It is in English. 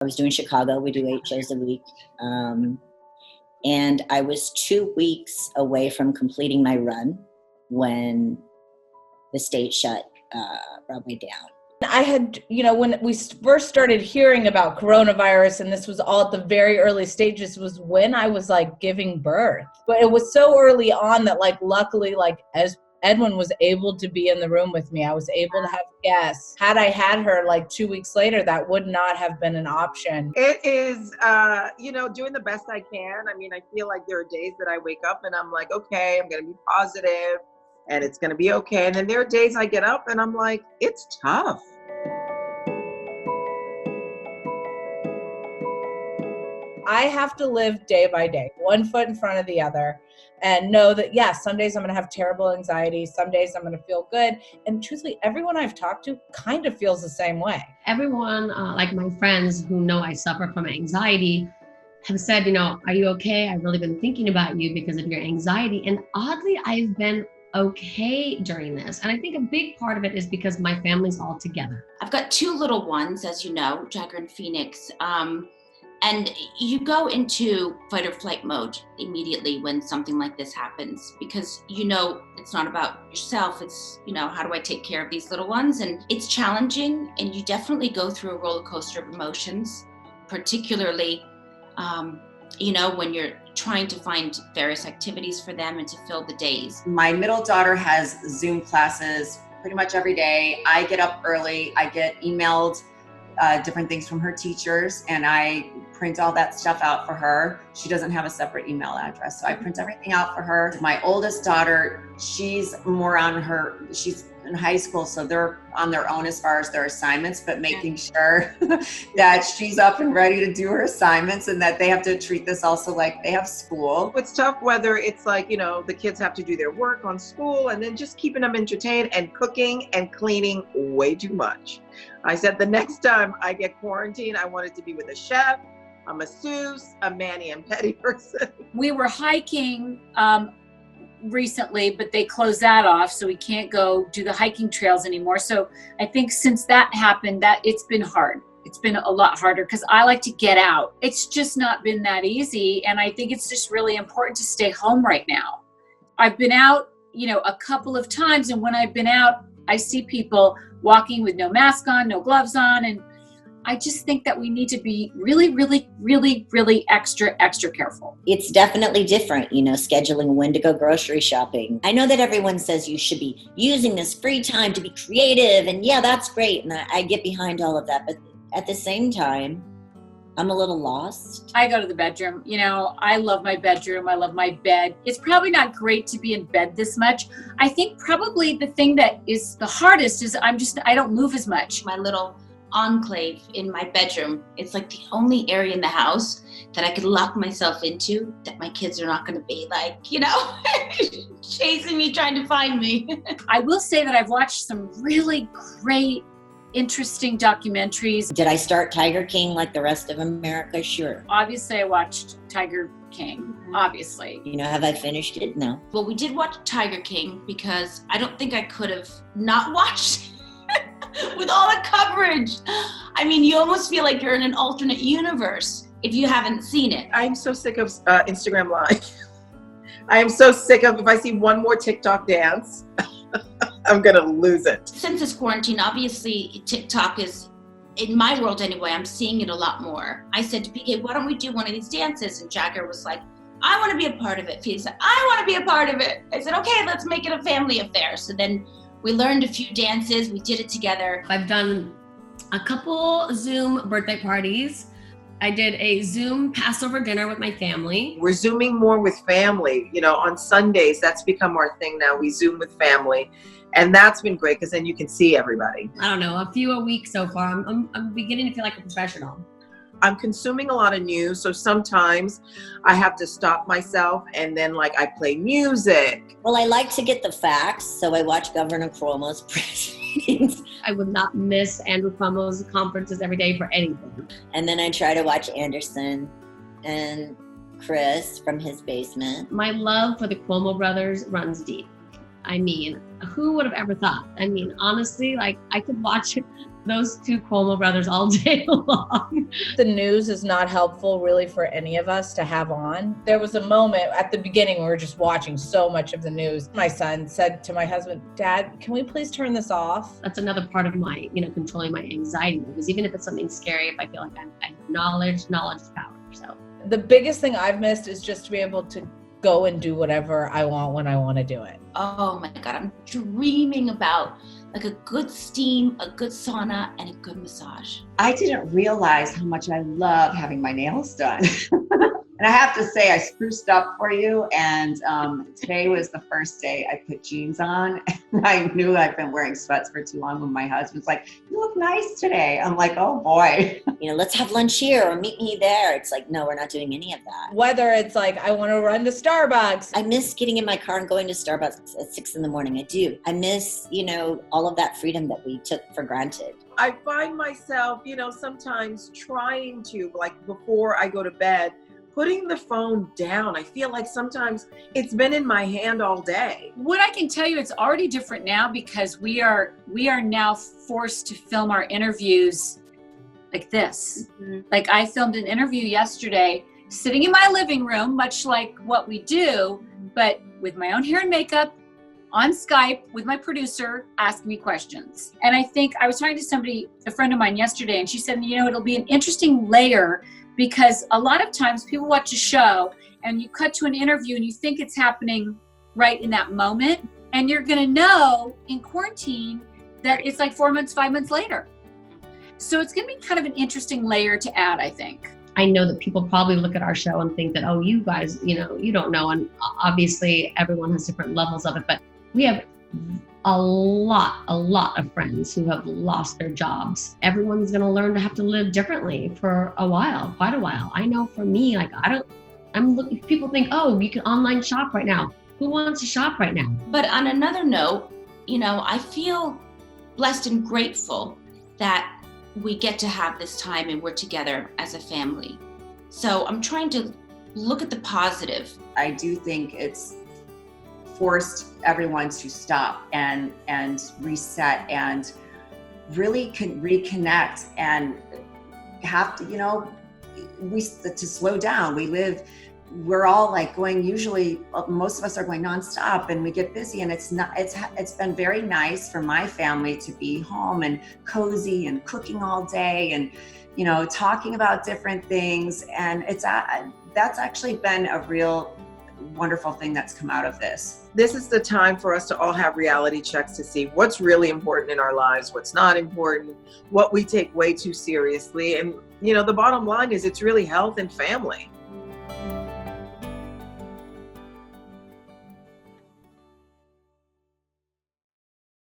I was doing Chicago. We do 8 shows a week. And I was 2 weeks away from completing my run when the state shut Broadway down. I had, when we first started hearing about coronavirus, and this was all at the very early stages, was when I was like giving birth. But it was so early on that luckily, as Edwin was able to be in the room with me, I was able to have guests. Had I had her 2 weeks later, that would not have been an option. It is, doing the best I can. I mean, I feel like there are days that I wake up and I'm like, okay, I'm going to be positive and it's going to be okay. And then there are days I get up and I'm like, it's tough. I have to live day by day, one foot in front of the other, and know that, some days I'm going to have terrible anxiety. Some days I'm going to feel good. And truthfully, everyone I've talked to kind of feels the same way. Everyone, like my friends who know I suffer from anxiety, have said, are you okay? I've really been thinking about you because of your anxiety. And oddly, I've been okay during this. And I think a big part of it is because my family's all together. I've got 2 little ones, as you know, Jagger and Phoenix. And you go into fight or flight mode immediately when something like this happens, because it's not about yourself. It's, how do I take care of these little ones? And it's challenging, and you definitely go through a roller coaster of emotions, particularly, when you're trying to find various activities for them and to fill the days. My middle daughter has Zoom classes pretty much every day. I get up early. I get emailed different things from her teachers, and I print all that stuff out for her. She doesn't have a separate email address, so I print everything out for her. My oldest daughter, she's more on she's in high school, so they're on their own as far as their assignments, but making sure that she's up and ready to do her assignments, and that they have to treat this also like they have school. It's tough whether it's the kids have to do their work on school, and then just keeping them entertained and cooking and cleaning way too much. I said the next time I get quarantined, I want it to be with a chef, a masseuse, a mani and pedi person. We were hiking recently, but they closed that off, so we can't go do the hiking trails anymore. So I think since that happened, that it's been hard. It's been a lot harder because I like to get out. It's just not been that easy, and I think it's just really important to stay home right now. I've been out, a couple of times, and when I've been out, I see people walking with no mask on, no gloves on, and I just think that we need to be really, really, really, really extra careful. It's definitely different, scheduling when to go grocery shopping. I know that everyone says you should be using this free time to be creative, and that's great, and I get behind all of that, but at the same time, I'm a little lost. I go to the bedroom. I love my bedroom. I love my bed. It's probably not great to be in bed this much. I think probably the thing that is the hardest is I don't move as much. My little enclave in my bedroom, it's like the only area in the house that I could lock myself into that my kids are not going to be chasing me, trying to find me. I will say that I've watched some really great, interesting documentaries. Did I start Tiger King like the rest of America? Sure. Obviously, I watched Tiger King, obviously. Have I finished it? No. Well, we did watch Tiger King because I don't think I could have not watched with all the coverage. I mean, you almost feel like you're in an alternate universe if you haven't seen it. I'm so sick of Instagram Live. I am so sick of, if I see one more TikTok dance, I'm going to lose it. Since this quarantine, obviously, TikTok is, in my world anyway, I'm seeing it a lot more. I said to PK, why don't we do one of these dances? And Jagger was like, I want to be a part of it. He said, I want to be a part of it. I said, okay, let's make it a family affair. So then we learned a few dances. We did it together. I've done a couple Zoom birthday parties. I did a Zoom Passover dinner with my family. We're Zooming more with family. On Sundays, that's become our thing now. We Zoom with family. And that's been great because then you can see everybody. I don't know, a few a week so far. I'm beginning to feel like a professional. I'm consuming a lot of news, so sometimes I have to stop myself and then I play music. Well, I like to get the facts, so I watch Governor Cuomo's press meetings. I would not miss Andrew Cuomo's conferences every day for anything. And then I try to watch Anderson and Chris from his basement. My love for the Cuomo brothers runs deep. I mean, who would have ever thought? I mean, honestly, like I could watch those two Cuomo brothers all day long. The news is not helpful really for any of us to have on. There was a moment at the beginning we were just watching so much of the news. My son said to my husband, Dad, can we please turn this off? That's another part of my, controlling my anxiety, because even if it's something scary, if I feel like I have knowledge is power. So the biggest thing I've missed is just to be able to go and do whatever I want when I want to do it. Oh my God, I'm dreaming about like a good steam, a good sauna, and a good massage. I didn't realize how much I love having my nails done. And I have to say, I spruced up for you. And today was the first day I put jeans on. And I knew I'd been wearing sweats for too long when my husband's like, you look nice today. I'm like, oh boy. Let's have lunch here or meet me there. It's like, no, we're not doing any of that. Whether it's like, I want to run to Starbucks. I miss getting in my car and going to Starbucks at 6 a.m. I do. I miss, all of that freedom that we took for granted. I find myself, sometimes trying to, like before I go to bed, putting the phone down. I feel like sometimes it's been in my hand all day. What I can tell you, it's already different now because we are now forced to film our interviews like this. Mm-hmm. Like I filmed an interview yesterday sitting in my living room, much like what we do, but with my own hair and makeup on Skype with my producer asking me questions. And I think I was talking to a friend of mine yesterday, and she said, it'll be an interesting layer because a lot of times people watch a show and you cut to an interview and you think it's happening right in that moment. And you're going to know in quarantine that it's like 4 months, 5 months later. So it's going to be kind of an interesting layer to add, I think. I know that people probably look at our show and think that, oh, you guys, you don't know. And obviously everyone has different levels of it, but we have a lot of friends who have lost their jobs. Everyone's going to learn to have to live differently for quite a while. I know for me, like people think, oh, you can online shop right now. Who wants to shop right now? But on another note, I feel blessed and grateful that we get to have this time and we're together as a family. So I'm trying to look at the positive. I do think it's forced everyone to stop and reset and really reconnect and have to, to slow down. We're all like going, usually most of us are going nonstop and we get busy, and it's been very nice for my family to be home and cozy and cooking all day and, talking about different things. And that's actually been a real wonderful thing that's come out of this. This is the time for us to all have reality checks to see what's really important in our lives, what's not important, what we take way too seriously. And, the bottom line is it's really health and family.